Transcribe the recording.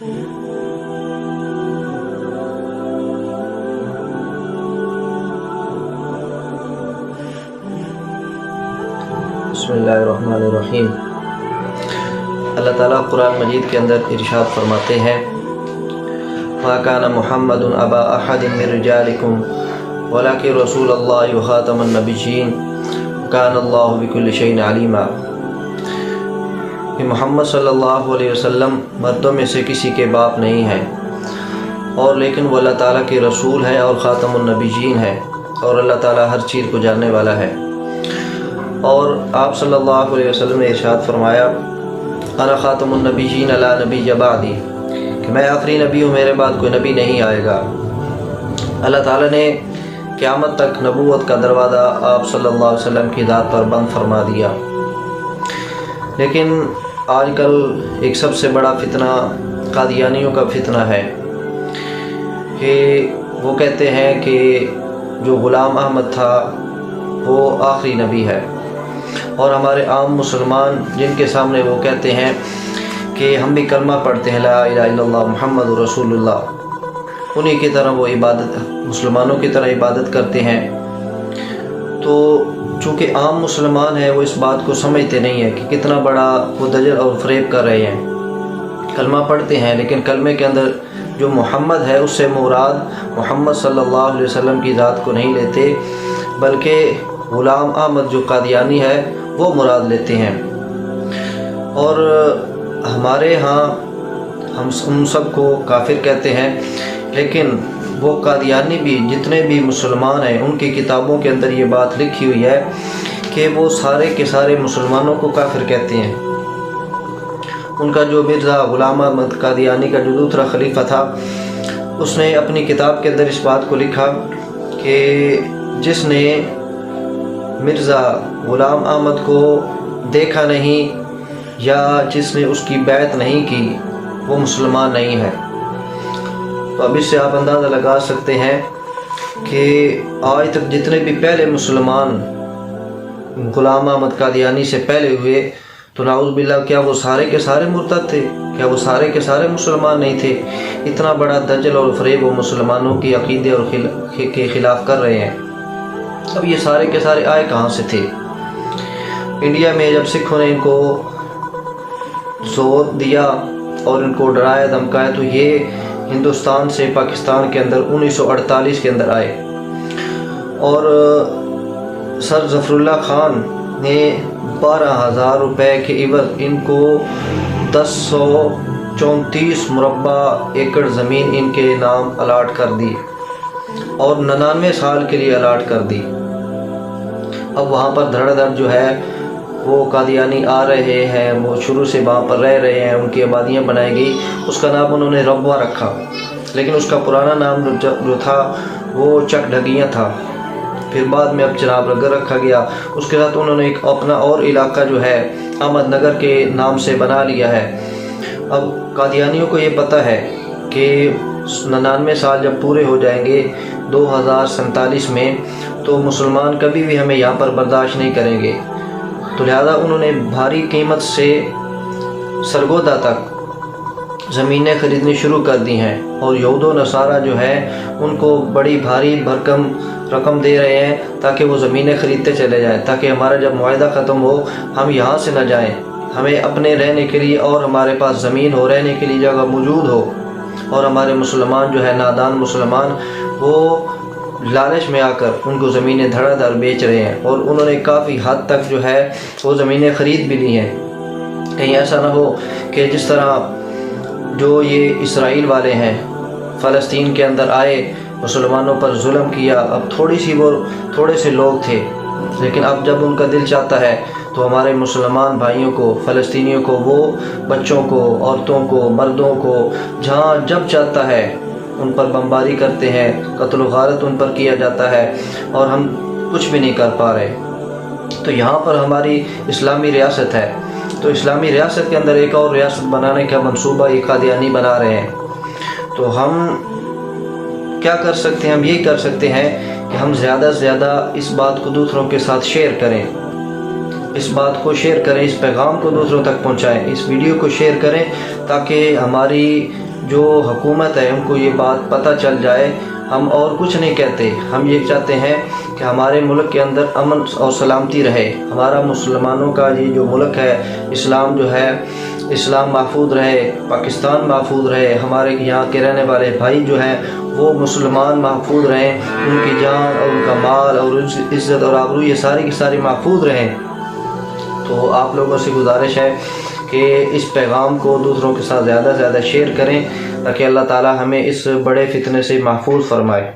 बिस्मिल्लाहिर्रहमानिर्रहीम। अल्लाह ताला कुरान मजीद के अंदर इरशाद फरमाते हैं, मा काना मुहम्मदुन अबा अहदिन मिन रिजालिकुम वलाकिन रसूलुल्लाहि व खातमुन नबिय्यीन कानल्लाहु बिकुल्लि शैइन अलीमा। कि मोहम्मद सल्लल्लाहु अलैहि वसल्लम मर्दों में से किसी के बाप नहीं हैं, और लेकिन वो अल्लाह ताला के रसूल है और ख़ातमुन नबिय्यीन है, और अल्लाह ताला हर चीज़ को जानने वाला है। और आप सल्लल्लाहु अलैहि वसल्लम ने इरशाद फरमाया, अना ख़ातमुन नबिय्यीन ला नबिय्य बादी, कि मैं आखिरी नबी हूँ, मेरे बाद कोई नबी नहीं आएगा। अल्लाह ताला ने क़यामत तक नबूवत का दरवाज़ा आप सल्लल्लाहु अलैहि वसल्लम की ज़ात पर बंद फरमा दिया। लेकिन आजकल एक सबसे बड़ा फितना कादियानियों का फितना है कि वो कहते हैं कि जो ग़ुलाम अहमद था वो आखिरी नबी है, और हमारे आम मुसलमान जिनके सामने वो कहते हैं कि हम भी कलमा पढ़ते हैं ला इलाहा इल्लल्लाह मुहम्मदुर रसूलुल्लाह, उन्हीं की तरह वो इबादत, मुसलमानों की तरह इबादत करते हैं। तो चूँकि आम मुसलमान हैं वो इस बात को समझते नहीं है कि कितना बड़ा वो दजल और फ़रेब कर रहे हैं। कलमा पढ़ते हैं लेकिन कलमे के अंदर जो मोहम्मद है उससे मुराद मोहम्मद सल्लल्लाहु अलैहि वसल्लम की ज़ात को नहीं लेते, बल्कि ग़ुलाम अहमद जो कादियानी है वो मुराद लेते हैं। और हमारे यहाँ हम उन सब को काफिर कहते हैं, लेकिन वो कादियानी भी जितने भी मुसलमान हैं उनकी किताबों के अंदर ये बात लिखी हुई है कि वो सारे के सारे मुसलमानों को काफिर कहते हैं। उनका जो मिर्ज़ा ग़ुलाम अहमद कादियानी का जो दूसरा खलीफा था, उसने अपनी किताब के अंदर इस बात को लिखा कि जिसने मिर्ज़ा ग़ुलाम अहमद को देखा नहीं या जिसने उसकी बैत नहीं की वो मुसलमान नहीं है। तो अब इससे आप अंदाज़ा लगा सकते हैं कि आज तक जितने भी पहले मुसलमान ग़ुलाम अहमद कादियानी से पहले हुए, तो नाउज़ बिल्लाह क्या वो सारे के सारे मुर्तद थे? क्या वो सारे के सारे मुसलमान नहीं थे? इतना बड़ा दजल और फ़रेब वो मुसलमानों की अक़ीदे और के ख़िलाफ़ कर रहे हैं। अब ये सारे के सारे आए कहाँ से थे? इंडिया में जब सिखों ने इनको ज़ोर दिया और इनको डराया धमकाया, तो ये हिंदुस्तान से पाकिस्तान के अंदर 1948 के अंदर आए, और सर ज़फ़रुल्लाह ख़ान ने 12,000 रुपये के इवज़ इनको 1034 मुरब्बा एकड़ ज़मीन इनके नाम अलाट कर दी, और 99 साल के लिए अलाट कर दी। अब वहाँ पर धड़ाधड़ जो है वो कादियानी आ रहे हैं, वो शुरू से वहाँ पर रह रहे हैं, उनकी आबादियाँ बनाई गई। उसका नाम उन्होंने रबवा रखा, लेकिन उसका पुराना नाम जो था वो चकढगियाँ था। फिर बाद में अब चिनाब नगर रखा गया। उसके साथ उन्होंने एक अपना और इलाका जो है अहमदनगर के नाम से बना लिया है। अब कादियानियों को ये पता है कि 99 साल जब पूरे हो जाएंगे 2047 में, तो मुसलमान कभी भी हमें यहाँ पर बर्दाश्त नहीं करेंगे। तो लिहाजा उन्होंने भारी कीमत से सरगोदा तक ज़मीनें ख़रीदनी शुरू कर दी हैं, और यहूद व नसारा जो है उनको बड़ी भारी भरकम रकम दे रहे हैं ताकि वो ज़मीनें ख़रीदते चले जाएं, ताकि हमारा जब मुआहदा ख़त्म हो हम यहाँ से न जाएं, हमें अपने रहने के लिए और हमारे पास ज़मीन हो, रहने के लिए जगह मौजूद हो। और हमारे मुसलमान जो है नादान मुसलमान वो लालच में आकर उनको ज़मीनें धड़ाधड़ बेच रहे हैं, और उन्होंने काफ़ी हद तक जो है वो ज़मीनें ख़रीद भी ली हैं। कहीं ऐसा ना हो कि जिस तरह जो ये इसराइल वाले हैं फ़लस्तीन के अंदर आए, मुसलमानों पर जुल्म किया। अब थोड़े से लोग थे, लेकिन अब जब उनका दिल चाहता है तो हमारे मुसलमान भाइयों को, फ़लस्तीनियों को, वो बच्चों को, औरतों को, मर्दों को जहाँ जब चाहता है उन पर बमबारी करते हैं, कत्ल गारत उन पर किया जाता है, और हम कुछ भी नहीं कर पा रहे। तो यहाँ पर हमारी इस्लामी रियासत है, तो इस्लामी रियासत के अंदर एक और रियासत बनाने का मंसूबा ये कादियानी बना रहे हैं। तो हम क्या कर सकते हैं? हम यही कर सकते हैं कि हम ज़्यादा से ज़्यादा इस बात को दूसरों के साथ शेयर करें, इस बात को शेयर करें, इस पैगाम को दूसरों तक पहुँचाएँ, इस वीडियो को शेयर करें, ताकि हमारी جو حکومت ہے ان کو یہ بات پتہ چل جائے. ہم اور کچھ نہیں کہتے, ہم یہ چاہتے ہیں کہ ہمارے ملک کے اندر امن اور سلامتی رہے. ہمارا مسلمانوں کا یہ جو ملک ہے, اسلام جو ہے, اسلام محفوظ رہے, پاکستان محفوظ رہے, ہمارے یہاں کے رہنے والے بھائی جو ہیں وہ مسلمان محفوظ رہیں, ان کی جان اور ان کا مال اور ان کی عزت اور آبرو یہ ساری کی ساری محفوظ رہیں. تو آپ لوگوں سے گزارش ہے کہ اس پیغام کو دوسروں کے ساتھ زیادہ سے زیادہ شیئر کریں تاکہ اللہ تعالی ہمیں اس بڑے فتنے سے محفوظ فرمائے.